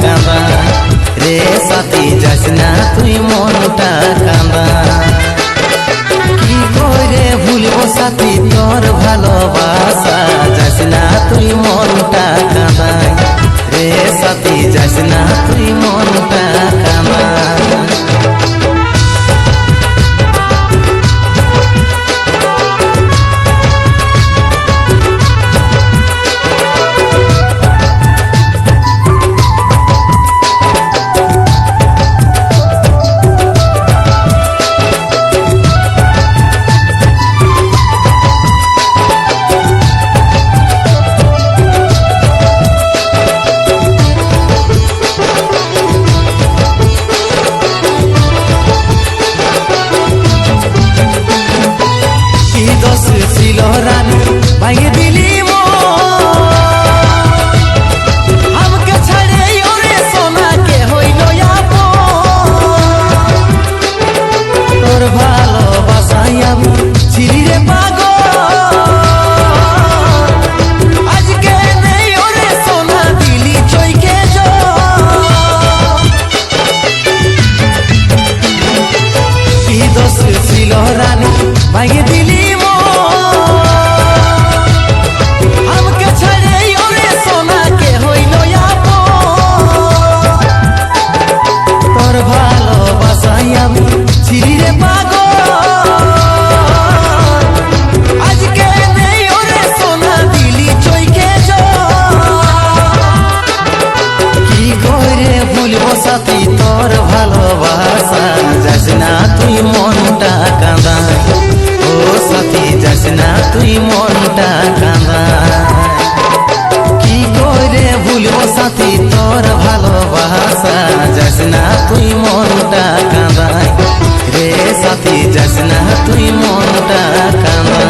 কাঁদা রে সাথী যাস না তুই মনটা কাঁদা কি করে ভুলবো সাথী তোর ভালোবাসা যাস না তুই মনটা কাঁদা রে সাথী যাস না তুই মনটা কাঁদা ছিল রানী ভাঙে দিলি আমাকে ছাড়ে ওরে সোনাকে হইল তোর ভালোবাসাই আমি ছিলি রে পাগল আজকে নেই ওরে সোনা দিলি চইকে কি দোষ ছিল রানী ভাঙে দিলি সাথী তোর ভালোবাসা যাস না তুই মনটা কাঁদা ও সাথী যাস না তুই মনটা কাঁদা কি করে ভুলবো সাথী তোর ভালোবাসা যাস না তুই মনটা কাঁদা রে সাথী যাস না তুই মনটা কাঁদা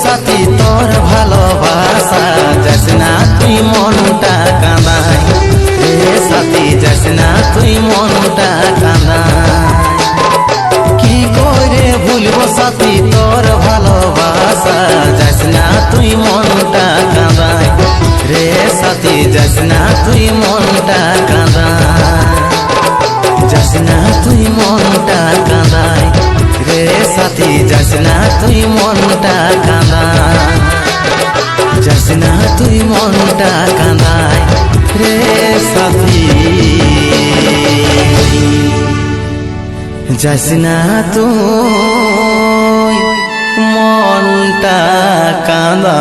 সাথী তোর ভালোবাসা যাস না তুই মনটা কাঁদা রে সাথী যাস না তুই মনটা কাঁদা কি করে ভুলবো সাথী তোর ভালোবাসা যাস না তুই মনটা কাঁদা রে সাথী যাস না তুই মনটা কাঁদা যাস না তুই মনটা কাঁদা রে সাথী যাস না তুই মনটা কাঁদা যাস না তুই মনটা কাঁদা রে সাথী যাস না তুই মনটা কাঁদা।